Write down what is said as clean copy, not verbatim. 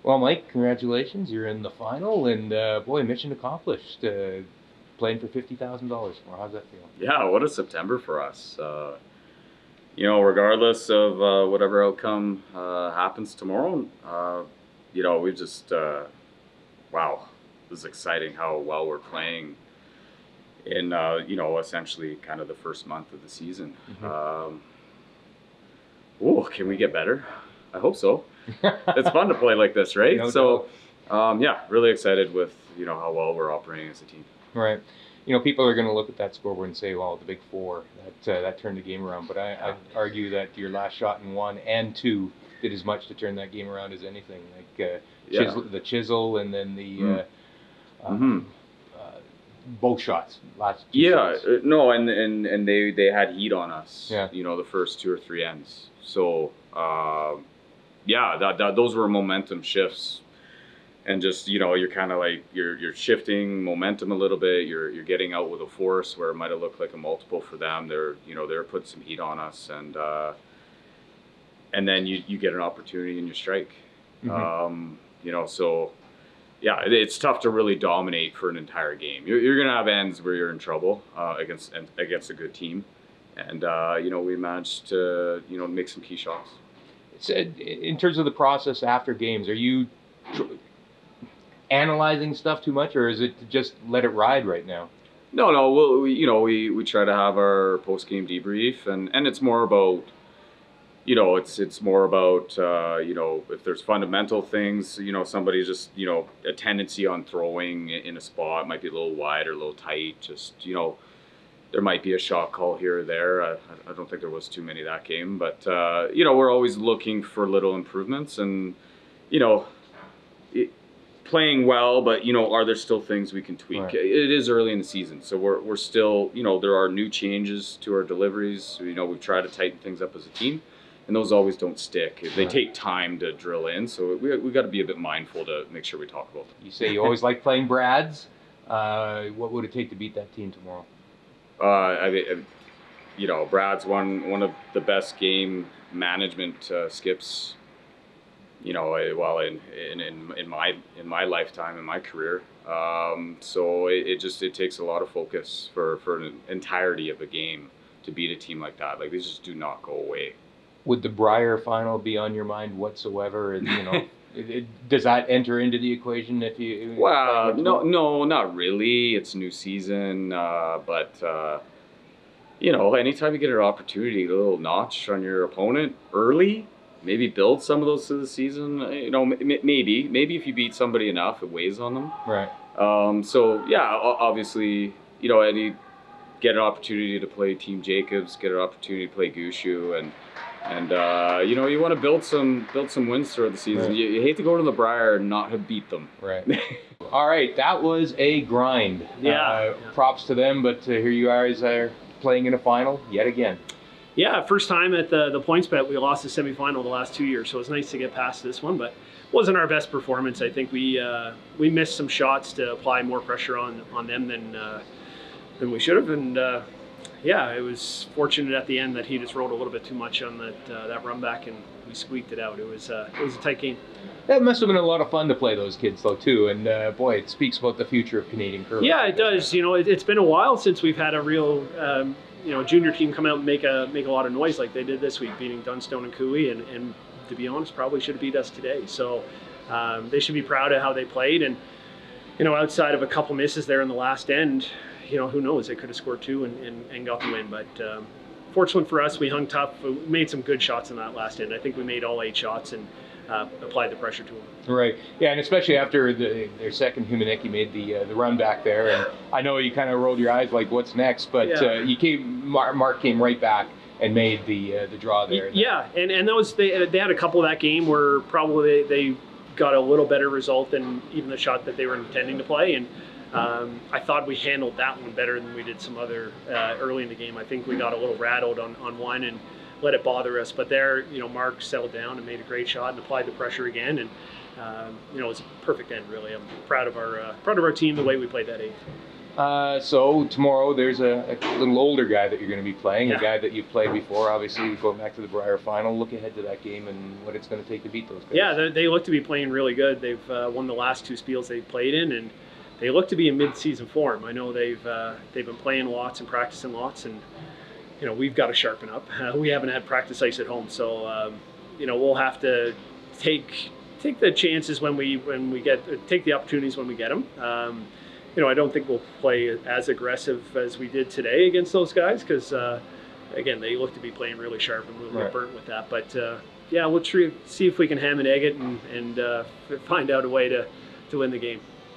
Well, Mike, congratulations. You're in the final, and boy, mission accomplished. Playing for $50,000 more. How's that feel? Yeah, what a September for us. Regardless of whatever outcome happens tomorrow, we just, wow, this is exciting how well we're playing in, essentially kind of the first month of the season. Can we get better? I hope so. It's fun to play like this, right? No doubt. Really excited with, how well we're operating as a team. Right. People are going to look at that scoreboard and say, well, the big four, that turned the game around. But I'd argue that your last shot in 1 and 2 did as much to turn that game around as anything. Like the chisel and then the both shots. Last two shots. No, and they had heat on us. Yeah. The first 2 or 3 ends. So, those were momentum shifts. And just, you're kind of like, you're shifting momentum a little bit. You're getting out with a force where it might have looked like a multiple for them. They're putting some heat on us. And then you get an opportunity and you strike. It's tough to really dominate for an entire game. You're going to have ends where you're in trouble against a good team. And, we managed to, make some key shots. In terms of the process after games, are you analyzing stuff too much, or is it to just let it ride right now? No. Well, we try to have our post-game debrief, and it's more about, it's more about, if there's fundamental things, somebody's just, a tendency on throwing in a spot might be a little wide or a little tight, just, there might be a shot call here or there. I don't think there was too many that game, but, we're always looking for little improvements and, playing well, but are there still things we can tweak? Right. It is early in the season, so we're still, there are new changes to our deliveries. We've tried to tighten things up as a team, and those always don't stick. They take time to drill in, so we got to be a bit mindful to make sure we talk about them. You say you always like playing Brad's. What would it take to beat that team tomorrow? Brad's one of the best game management skips. Well, in my lifetime, in my career, so it takes a lot of focus for an entirety of a game to beat a team like that. Like, these just do not go away. Would the Brier final be on your mind whatsoever? And does that enter into the equation if you? Well, no, not really. It's a new season, but anytime you get an opportunity to get a little notch on your opponent early. Maybe build some of those through the season. Maybe if you beat somebody enough, it weighs on them. Right. Obviously, and get an opportunity to play Team Jacobs, get an opportunity to play Gushue, and you want to build some wins throughout the season. Right. You hate to go to the Brier and not have beat them. Right. All right, that was a grind. Props to them, but here you guys are playing in a final yet again. Yeah, first time at the PointsBet, we lost the semifinal the last 2 years, so it's nice to get past this one, but it wasn't our best performance. I think we missed some shots to apply more pressure on them than we should have, and it was fortunate at the end that he just rolled a little bit too much on that run back, and we squeaked it out. It was a tight game. That must have been a lot of fun to play those kids, though, too. And boy, it speaks about the future of Canadian curling. Yeah, it does. It's been a while since we've had a real junior team come out and make a lot of noise like they did this week, beating Dunstone and Cooey, and to be honest, probably should have beat us today. So they should be proud of how they played. And outside of a couple misses there in the last end, who knows? They could have scored 2 and got the win. But fortunately for us, we hung tough. We made some good shots in that last end. I think we made all 8 shots and applied the pressure to them. Right. Yeah, and especially after their second, Humanecki made the run back there, and I know you kind of rolled your eyes like, what's next? But Mark came right back and made the draw there. Yeah, and that was they had a couple of that game where probably they got a little better result than even the shot that they were intending to play, and I thought we handled that one better than we did some other early in the game. I think we got a little rattled on one and let it bother us, but there, Mark settled down and made a great shot and applied the pressure again, and it was a perfect end, really. I'm proud of our team, the way we played that 8th. So tomorrow there's a little older guy that you're going to be playing, Yeah. a guy that you've played before, obviously going back to the Brier final. Look ahead to that game and what it's going to take to beat those guys. Yeah, they look to be playing really good. They've won the last 2 spiels they've played in, and they look to be in mid-season form. I know they've been playing lots and practicing lots, and we've got to sharpen up. We haven't had practice ice at home, so we'll have to take the chances when we take the opportunities when we get them. I don't think we'll play as aggressive as we did today against those guys because, again, they look to be playing really sharp and we'll get burnt with that. But, we'll see if we can ham and egg it and find out a way to win the game.